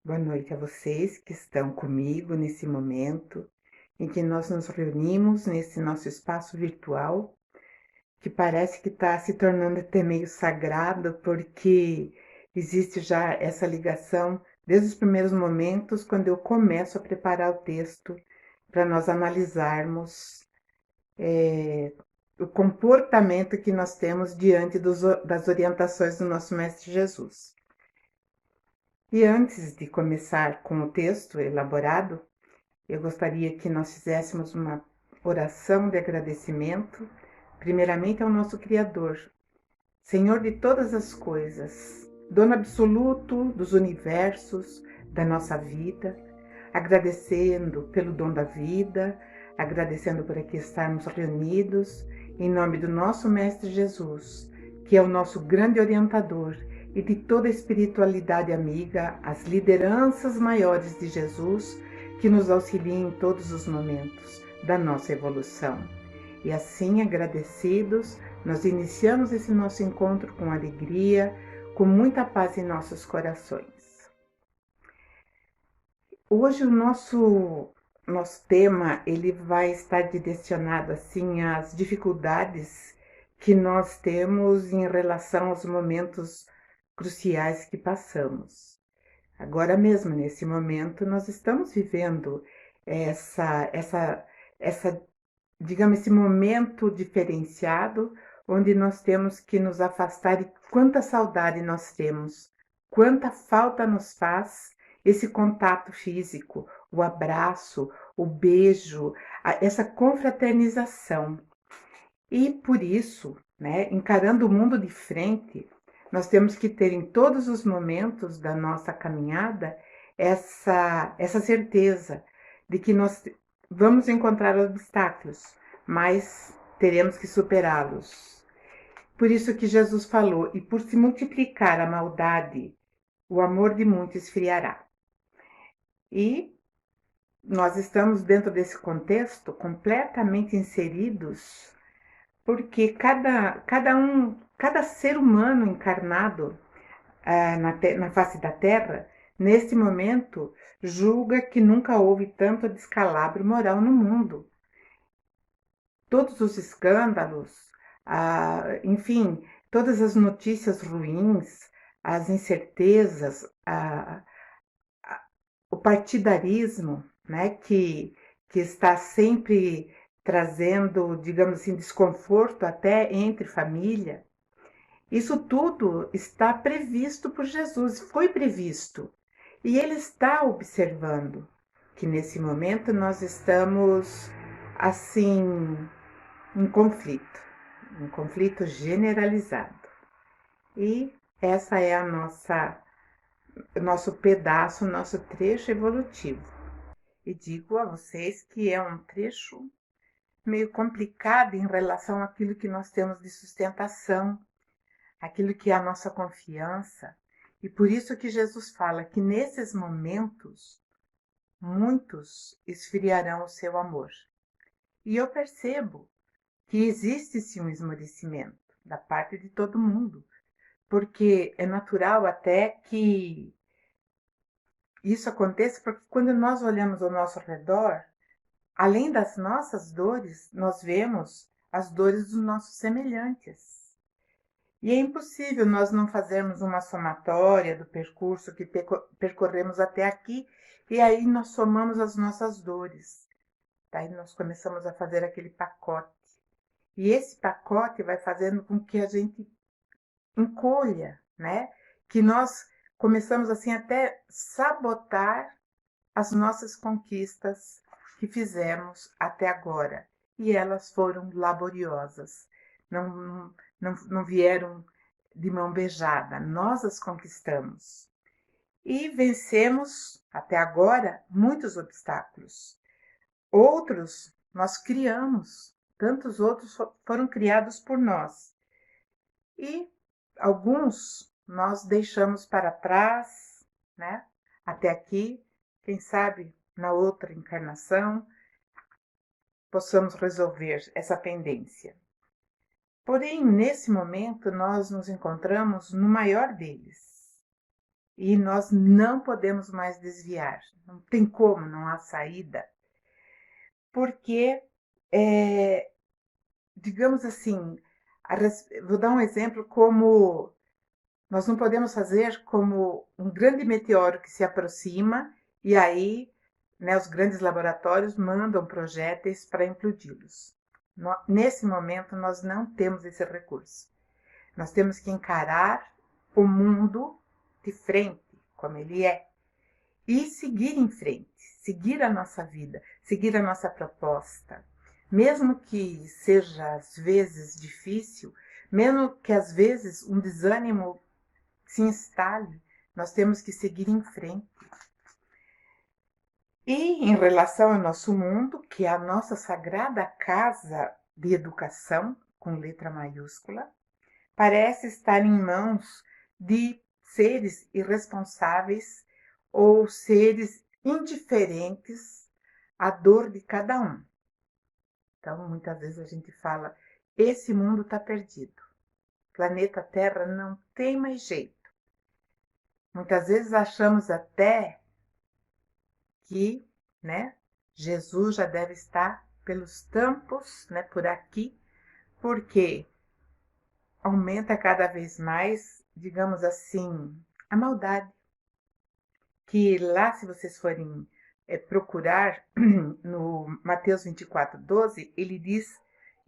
Boa noite a vocês que estão comigo nesse momento em que nós nos reunimos nesse nosso espaço virtual, que parece que está se tornando até meio sagrado, porque existe já essa ligação desde os primeiros momentos, quando eu começo a preparar o texto para nós analisarmos o comportamento que nós temos diante das orientações do nosso Mestre Jesus. E antes de começar com o texto elaborado, eu gostaria que nós fizéssemos uma oração de agradecimento, primeiramente ao nosso Criador, Senhor de todas as coisas, dono absoluto dos universos, da nossa vida, agradecendo pelo dom da vida, agradecendo por aqui estarmos reunidos, em nome do nosso Mestre Jesus, que é o nosso grande orientador, e de toda a espiritualidade amiga, as lideranças maiores de Jesus, que nos auxiliem em todos os momentos da nossa evolução. E assim, agradecidos, nós iniciamos esse nosso encontro com alegria, com muita paz em nossos corações. Hoje o nosso tema ele vai estar direcionado assim às dificuldades que nós temos em relação aos momentos cruciais que passamos. Agora mesmo, nesse momento, nós estamos vivendo essa, digamos, esse momento diferenciado, onde nós temos que nos afastar e quanta saudade nós temos, quanta falta nos faz esse contato físico, o abraço, o beijo, essa confraternização. E por isso, né, encarando o mundo de frente, nós temos que ter em todos os momentos da nossa caminhada essa certeza de que nós vamos encontrar obstáculos, mas teremos que superá-los. Por isso que Jesus falou: e por se multiplicar a maldade, o amor de muitos esfriará. E nós estamos dentro desse contexto completamente inseridos, porque cada ser humano encarnado na face da Terra, nesse momento, julga que nunca houve tanto descalabro moral no mundo. Todos os escândalos, enfim, todas as notícias ruins, as incertezas, o partidarismo, né, que está sempre trazendo, digamos assim, desconforto até entre família. Isso tudo está previsto por Jesus, foi previsto. E ele está observando que nesse momento nós estamos assim em um conflito generalizado. E essa é o nosso pedaço, o nosso trecho evolutivo. E digo a vocês que é um trecho meio complicado em relação àquilo que nós temos de sustentação, aquilo que é a nossa confiança. E por isso que Jesus fala que nesses momentos, muitos esfriarão o seu amor. E eu percebo que existe sim um esmorecimento da parte de todo mundo, porque é natural até que isso aconteça, porque quando nós olhamos ao nosso redor, além das nossas dores, nós vemos as dores dos nossos semelhantes. E é impossível nós não fazermos uma somatória do percurso que percorremos até aqui, e aí nós somamos as nossas dores. Daí nós começamos a fazer aquele pacote. E esse pacote vai fazendo com que a gente encolha, né? Que nós começamos assim até sabotar as nossas conquistas que fizemos até agora. E elas foram laboriosas. Não vieram de mão beijada. Nós as conquistamos. E vencemos, até agora, muitos obstáculos. Outros nós criamos. Tantos outros foram criados por nós. E alguns nós deixamos para trás, né? Até aqui, quem sabe na outra encarnação possamos resolver essa pendência. Porém, nesse momento, nós nos encontramos no maior deles. e nós não podemos mais desviar. Não tem como, não há saída, porque, digamos assim, vou dar um exemplo como nós não podemos fazer como um grande meteoro que se aproxima e aí, né, os grandes laboratórios mandam projéteis para implodi-los. Nesse momento, nós não temos esse recurso. Nós temos que encarar o mundo de frente, como ele é, e seguir em frente, seguir a nossa vida, seguir a nossa proposta. Mesmo que seja às vezes difícil, mesmo que às vezes um desânimo se instale, nós temos que seguir em frente. E em relação ao nosso mundo, que é a nossa sagrada casa de educação, com letra maiúscula, parece estar em mãos de seres irresponsáveis ou seres indiferentes à dor de cada um. Então, muitas vezes a gente fala, esse mundo está perdido. Planeta Terra não tem mais jeito. Muitas vezes achamos até que, né, Jesus já deve estar pelos campos, né, por aqui, porque aumenta cada vez mais, digamos assim, a maldade. Que lá, se vocês forem procurar, no Mateus 24:12, ele diz,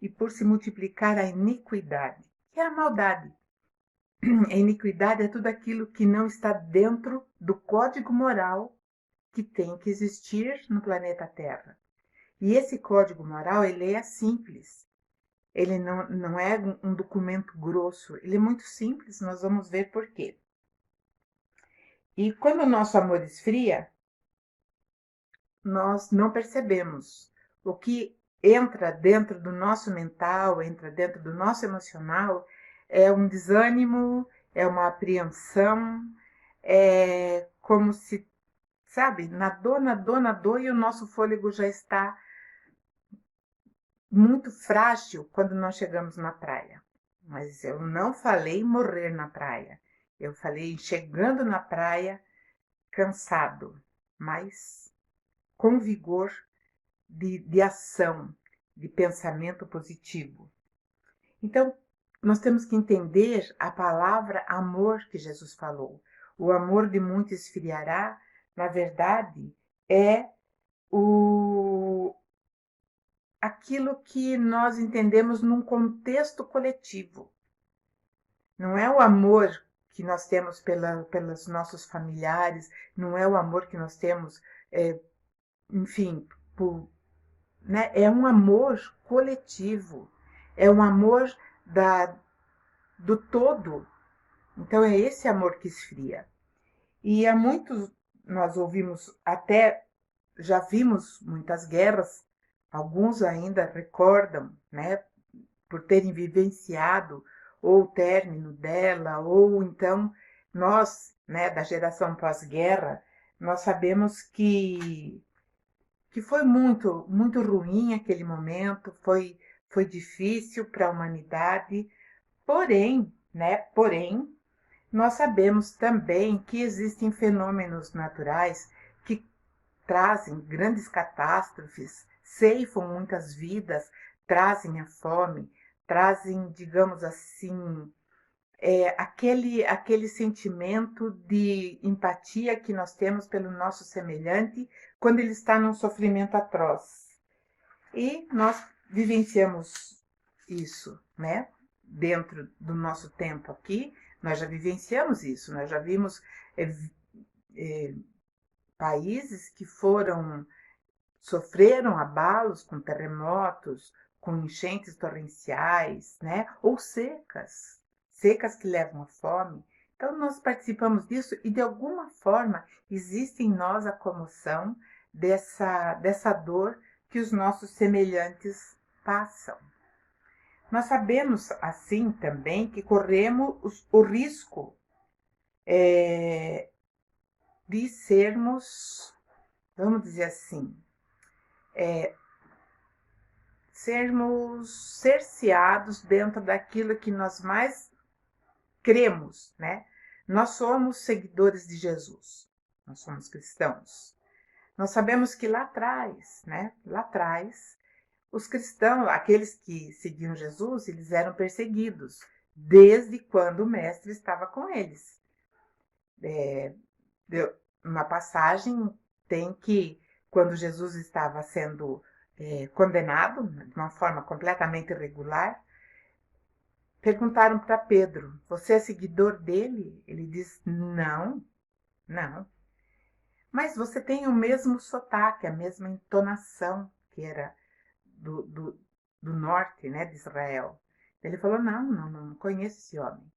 e por se multiplicar a iniquidade, que é a maldade. A iniquidade é tudo aquilo que não está dentro do código moral que tem que existir no planeta Terra. E esse código moral, ele é simples. Ele não é um documento grosso, ele é muito simples, nós vamos ver por quê. E quando o nosso amor esfria, nós não percebemos. O que entra dentro do nosso mental, entra dentro do nosso emocional, é um desânimo, é uma apreensão, é como se, sabe, nadou, e o nosso fôlego já está muito frágil quando nós chegamos na praia. Mas eu não falei morrer na praia. Eu falei chegando na praia cansado, mas com vigor de ação, de pensamento positivo. Então, nós temos que entender a palavra amor que Jesus falou. O amor de muitos esfriará, na verdade, é aquilo que nós entendemos num contexto coletivo. Não é o amor que nós temos pelos nossos familiares, não é o amor que nós temos, enfim, né? É um amor coletivo, é um amor do todo. Então é esse amor que esfria. E há muitos, nós ouvimos até, já vimos muitas guerras, alguns ainda recordam, né, por terem vivenciado ou o término dela, ou então nós, né, da geração pós-guerra, nós sabemos que foi muito, muito ruim aquele momento, foi difícil para a humanidade, porém, né, nós sabemos também que existem fenômenos naturais que trazem grandes catástrofes, ceifam muitas vidas, trazem a fome, trazem, digamos assim, aquele sentimento de empatia que nós temos pelo nosso semelhante quando ele está num sofrimento atroz. E nós vivenciamos isso, né? Dentro do nosso tempo aqui, nós já vivenciamos isso, nós já vimos países que sofreram abalos com terremotos, com enchentes torrenciais, né? Ou secas que levam à fome. Então, nós participamos disso e, de alguma forma, existe em nós a comoção dessa dor que os nossos semelhantes passam. Nós sabemos, assim, também, que corremos o risco de sermos, vamos dizer assim, sermos cerceados dentro daquilo que nós mais cremos, né? Nós somos seguidores de Jesus, nós somos cristãos. Nós sabemos que lá atrás, né, lá atrás, os cristãos, aqueles que seguiam Jesus, eles eram perseguidos, desde quando o mestre estava com eles. Uma passagem tem que, quando Jesus estava sendo condenado, de uma forma completamente irregular, perguntaram para Pedro, você é seguidor dele? Ele diz, não, não. Mas você tem o mesmo sotaque, a mesma entonação que era do norte, né, de Israel. Ele falou, não conheço esse homem.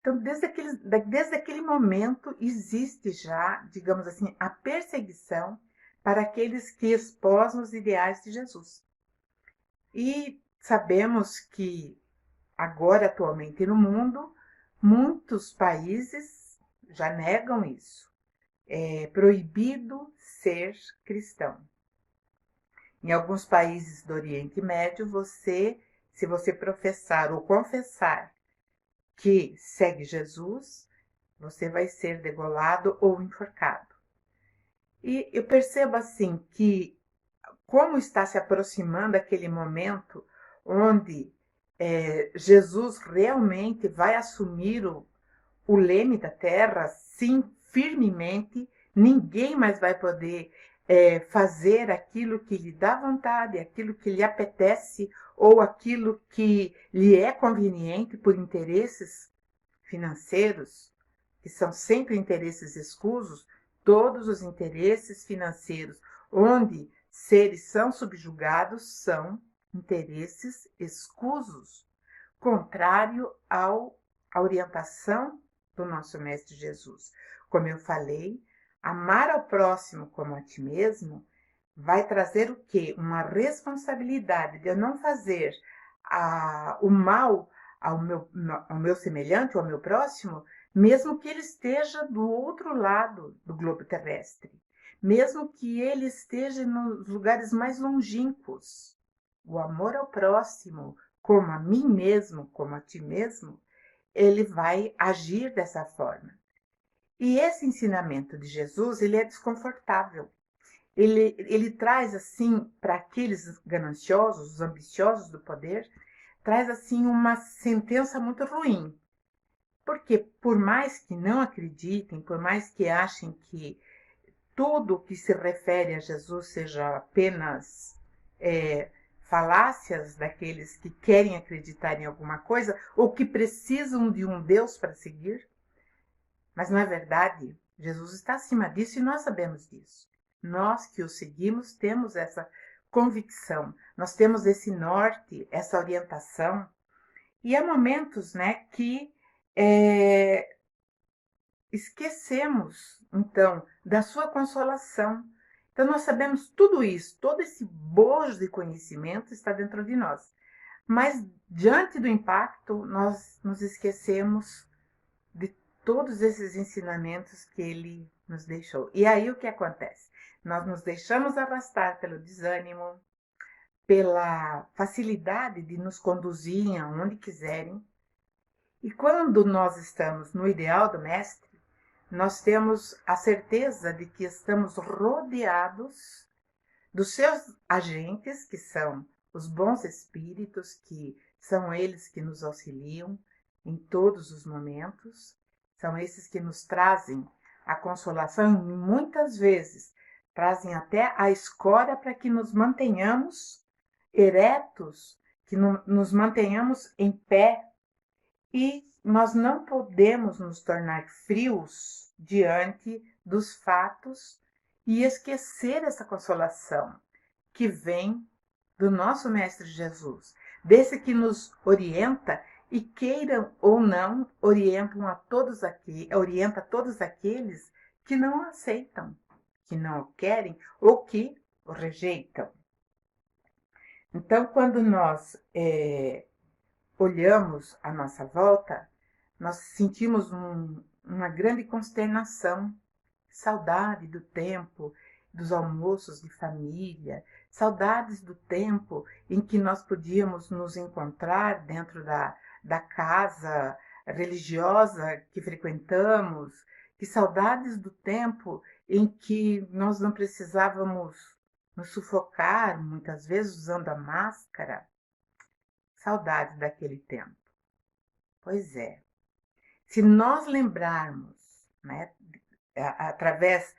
Então, desde aquele momento, existe já, digamos assim, a perseguição para aqueles que esposam os ideais de Jesus. E sabemos que agora, atualmente no mundo, muitos países já negam isso. É proibido ser cristão. Em alguns países do Oriente Médio, se você professar ou confessar que segue Jesus, você vai ser degolado ou enforcado. E eu percebo assim que como está se aproximando aquele momento onde Jesus realmente vai assumir o leme da terra, sim, firmemente, ninguém mais vai poder fazer aquilo que lhe dá vontade, aquilo que lhe apetece ou aquilo que lhe é conveniente por interesses financeiros, que são sempre interesses escusos, todos os interesses financeiros onde seres são subjugados são interesses escusos, contrário à orientação do nosso Mestre Jesus. Como eu falei, amar ao próximo como a ti mesmo vai trazer o quê? Uma responsabilidade de eu não fazer o mal ao meu semelhante, ao meu próximo, mesmo que ele esteja do outro lado do globo terrestre, mesmo que ele esteja nos lugares mais longínquos. O amor ao próximo, como a mim mesmo, como a ti mesmo, ele vai agir dessa forma. E esse ensinamento de Jesus, ele é desconfortável. Ele traz, assim, para aqueles gananciosos, os ambiciosos do poder, traz, assim, uma sentença muito ruim. Porque, por mais que não acreditem, por mais que achem que tudo que se refere a Jesus seja apenas falácias daqueles que querem acreditar em alguma coisa ou que precisam de um Deus para seguir, mas, na verdade, Jesus está acima disso e nós sabemos disso. Nós que o seguimos temos essa convicção, nós temos esse norte, essa orientação. E há momentos, né, que esquecemos, então, da sua consolação. Então, nós sabemos tudo isso, todo esse bojo de conhecimento está dentro de nós. Mas, diante do impacto, nós nos esquecemos de todos esses ensinamentos que ele nos deixou. E aí o que acontece? Nós nos deixamos arrastar pelo desânimo, pela facilidade de nos conduzirem aonde quiserem. E quando nós estamos no ideal do mestre, nós temos a certeza de que estamos rodeados dos seus agentes, que são os bons espíritos, que são eles que nos auxiliam em todos os momentos, são esses que nos trazem a consolação e muitas vezes trazem até a escória para que nos mantenhamos eretos, que nos mantenhamos em pé. E nós não podemos nos tornar frios diante dos fatos e esquecer essa consolação que vem do nosso Mestre Jesus, desse que nos orienta e queiram ou não, orienta todos aqueles que não aceitam, que não o querem ou que o rejeitam. Então, quando nós olhamos à nossa volta, nós sentimos uma grande consternação, saudade do tempo dos almoços de família, saudades do tempo em que nós podíamos nos encontrar dentro da casa, religiosa que frequentamos, que saudades do tempo em que nós não precisávamos nos sufocar, muitas vezes usando a máscara. Saudades daquele tempo. Pois é. Se nós lembrarmos, né, através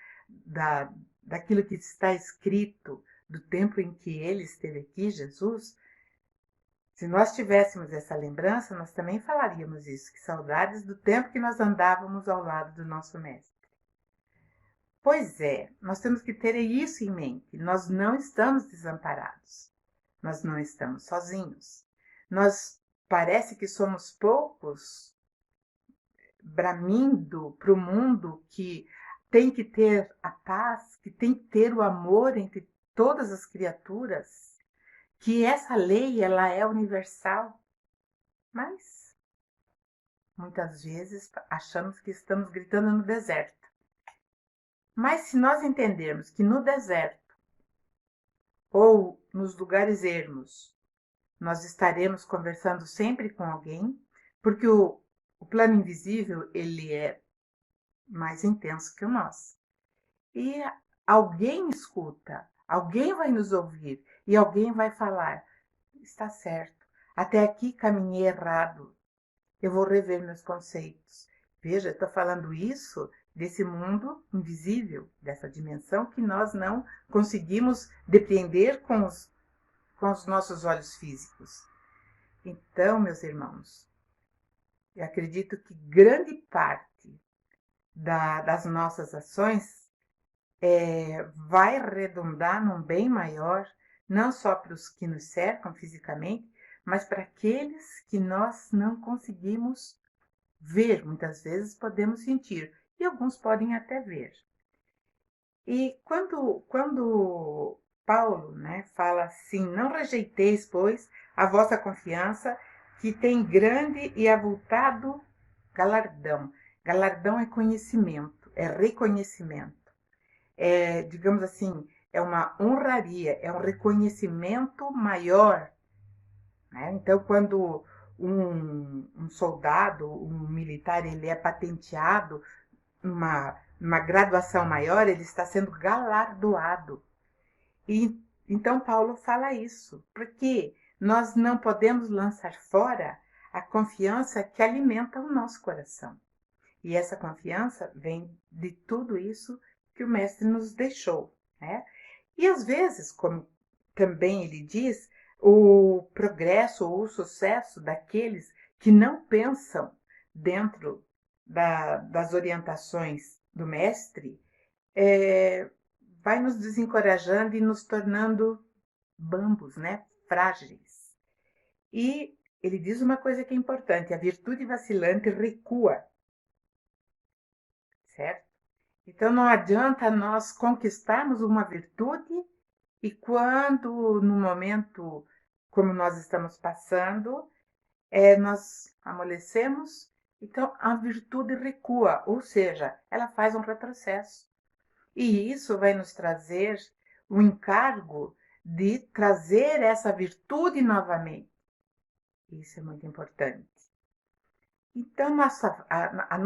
daquilo que está escrito do tempo em que ele esteve aqui, Jesus, se nós tivéssemos essa lembrança, nós também falaríamos isso, que saudades do tempo que nós andávamos ao lado do nosso mestre. Pois é, nós temos que ter isso em mente. Nós não estamos desamparados. Nós não estamos sozinhos. Nós parece que somos poucos bramindo para o mundo que tem que ter a paz, que tem que ter o amor entre todas as criaturas, que essa lei ela é universal. Mas muitas vezes achamos que estamos gritando no deserto. Mas se nós entendermos que no deserto ou nos lugares ermos nós estaremos conversando sempre com alguém, porque o plano invisível ele é mais intenso que o nosso. E alguém escuta, alguém vai nos ouvir e alguém vai falar, está certo, até aqui caminhei errado, eu vou rever meus conceitos. Veja, estou falando isso desse mundo invisível, dessa dimensão que nós não conseguimos depreender com os nossos olhos físicos. Então, meus irmãos, eu acredito que grande parte das nossas ações vai redundar num bem maior, não só para os que nos cercam fisicamente, mas para aqueles que nós não conseguimos ver. Muitas vezes podemos sentir, e alguns podem até ver. E quando Paulo, né, fala assim, não rejeiteis, pois, a vossa confiança, que tem grande e avultado galardão. Galardão é conhecimento, é reconhecimento. Digamos assim, é uma honraria, é um reconhecimento maior. Né? Então, quando um soldado, um militar, ele é patenteado, uma graduação maior, ele está sendo galardoado. E então Paulo fala isso, porque nós não podemos lançar fora a confiança que alimenta o nosso coração. E essa confiança vem de tudo isso que o mestre nos deixou, né? E às vezes, como também ele diz, o progresso ou o sucesso daqueles que não pensam dentro das orientações do mestre vai nos desencorajando e nos tornando bambos, né? Frágeis. E ele diz uma coisa que é importante: a virtude vacilante recua, certo? Então não adianta nós conquistarmos uma virtude e quando no momento como nós estamos passando, nós amolecemos, então a virtude recua, ou seja, ela faz um retrocesso. E isso vai nos trazer o encargo de trazer essa virtude novamente. Isso é muito importante. Então, a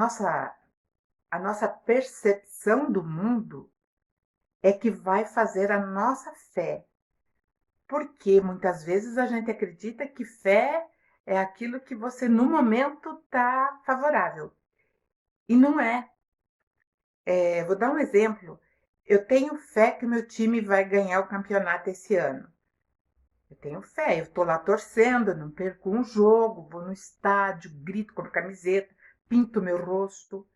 nossa percepção do mundo é que vai fazer a nossa fé. Porque muitas vezes a gente acredita que fé é aquilo que você no momento está favorável. E não é. Vou dar um exemplo. Eu tenho fé que o meu time vai ganhar o campeonato esse ano. Eu tenho fé, eu estou lá torcendo, eu não perco um jogo, vou no estádio, grito com a camiseta, pinto meu rosto.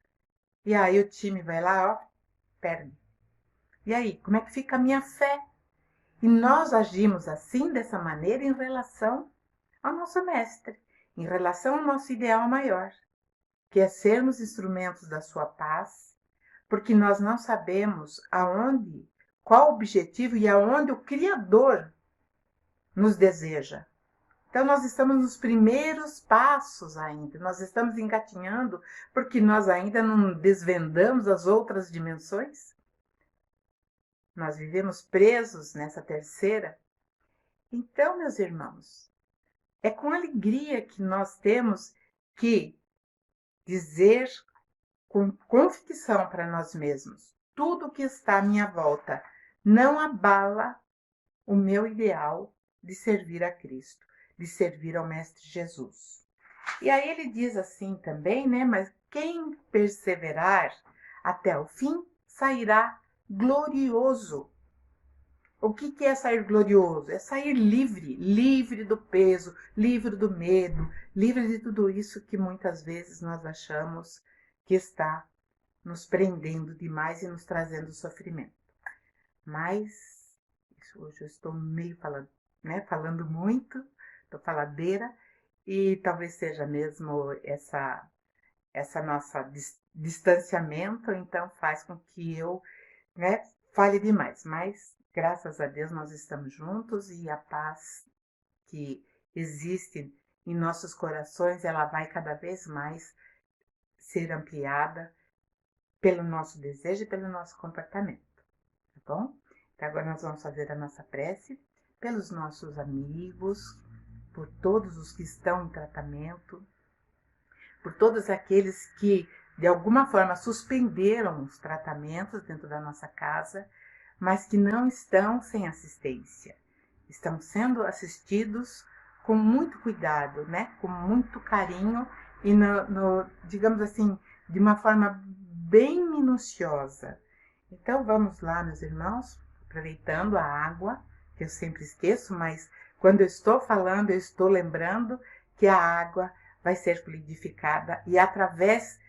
E aí o time vai lá, ó, perde. E aí, como é que fica a minha fé? E nós agimos assim, dessa maneira, em relação ao nosso mestre, em relação ao nosso ideal maior, que é sermos instrumentos da sua paz, porque nós não sabemos aonde, qual o objetivo e aonde o Criador nos deseja. Então nós estamos nos primeiros passos ainda, nós estamos engatinhando porque nós ainda não desvendamos as outras dimensões. Nós vivemos presos nessa terceira. Então, meus irmãos, é com alegria que nós temos que dizer com convicção para nós mesmos: tudo que está à minha volta não abala o meu ideal de servir a Cristo, de servir ao Mestre Jesus. E aí ele diz assim também, né? Mas quem perseverar até o fim sairá glorioso. O que é sair glorioso? É sair livre, livre do peso, livre do medo, livre de tudo isso que muitas vezes nós achamos que está nos prendendo demais e nos trazendo sofrimento. Mas hoje eu estou meio falando, né? Falando muito, estou faladeira, e talvez seja mesmo essa nossa distanciamento, então faz com que eu, né, fale demais. Mas graças a Deus nós estamos juntos e a paz que existe em nossos corações, ela vai cada vez mais ser ampliada pelo nosso desejo e pelo nosso comportamento, tá bom? Então agora nós vamos fazer a nossa prece pelos nossos amigos, por todos os que estão em tratamento, por todos aqueles que de alguma forma suspenderam os tratamentos dentro da nossa casa, mas que não estão sem assistência. Estão sendo assistidos com muito cuidado, né? Com muito carinho e, digamos assim, de uma forma bem minuciosa. Então vamos lá, meus irmãos, aproveitando a água, que eu sempre esqueço, mas quando eu estou falando, eu estou lembrando que a água vai ser fluidificada e através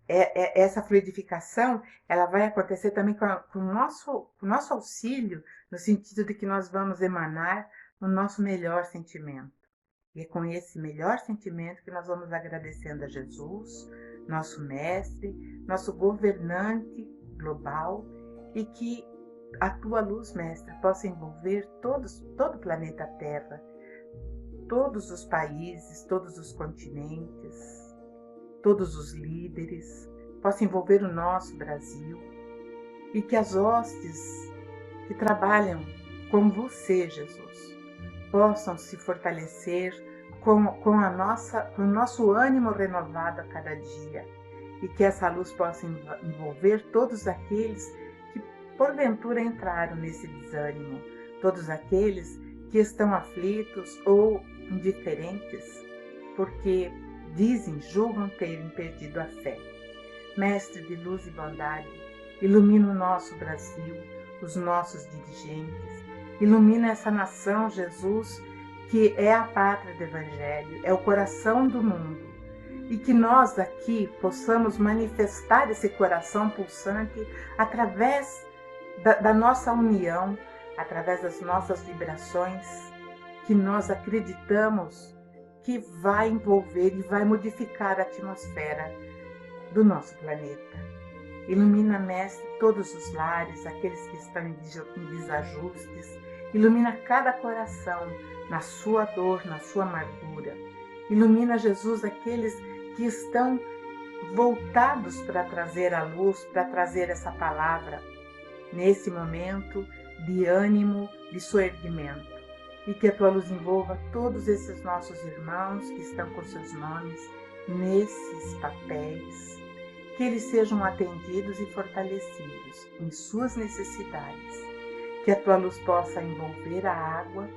essa fluidificação, ela vai acontecer também com o nosso auxílio, no sentido de que nós vamos emanar o nosso melhor sentimento. E é com esse melhor sentimento que nós vamos agradecendo a Jesus, nosso mestre, nosso governante global, e que a tua luz, mestre, possa envolver todo o planeta Terra, todos os países, todos os continentes, todos os líderes, possa envolver o nosso Brasil, e que as hostes que trabalham com você, Jesus, possam se fortalecer com o nosso ânimo renovado a cada dia, e que essa luz possa envolver todos aqueles que porventura entraram nesse desânimo, todos aqueles que estão aflitos ou indiferentes, porque julgam terem perdido a fé. Mestre de luz e bondade, ilumina o nosso Brasil, os nossos dirigentes, ilumina essa nação, Jesus, que é a pátria do Evangelho, é o coração do mundo, e que nós aqui possamos manifestar esse coração pulsante através da nossa união, através das nossas vibrações, que nós acreditamos que vai envolver e vai modificar a atmosfera do nosso planeta. Ilumina, Mestre, todos os lares, aqueles que estão em desajustes. Ilumina cada coração na sua dor, na sua amargura. Ilumina, Jesus, aqueles que estão voltados para trazer a luz, para trazer essa palavra nesse momento de ânimo, de soerguimento. E que a tua luz envolva todos esses nossos irmãos que estão com seus nomes nesses papéis, que eles sejam atendidos e fortalecidos em suas necessidades, que a tua luz possa envolver a água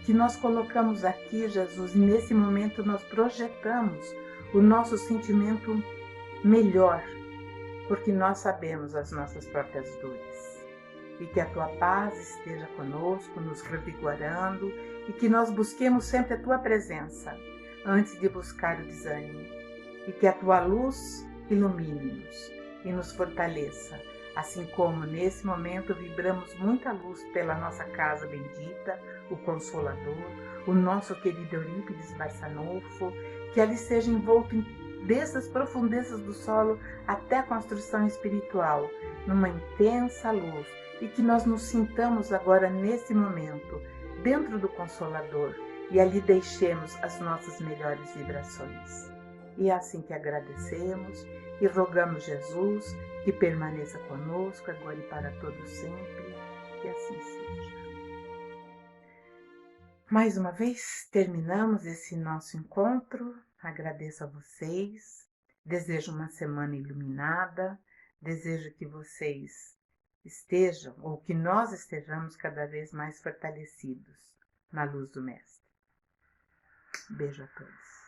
que nós colocamos aqui, Jesus, e nesse momento nós projetamos o nosso sentimento melhor, porque nós sabemos as nossas próprias dores. E que a tua paz esteja conosco, nos revigorando, e que nós busquemos sempre a tua presença, antes de buscar o desânimo. E que a tua luz ilumine-nos e nos fortaleça, assim como nesse momento vibramos muita luz pela nossa casa bendita, o Consolador, o nosso querido Eurípides Barçanufo, que ali seja envolto desde as profundezas do solo até a construção espiritual, numa intensa luz, e que nós nos sintamos agora nesse momento dentro do Consolador e ali deixemos as nossas melhores vibrações. E é assim que agradecemos e rogamos, Jesus, que permaneça conosco agora e para todo sempre, que assim seja. Mais uma vez terminamos esse nosso encontro. Agradeço a vocês Desejo uma semana iluminada, desejo que vocês estejam, ou que nós estejamos cada vez mais fortalecidos na luz do Mestre. Beijo a todos.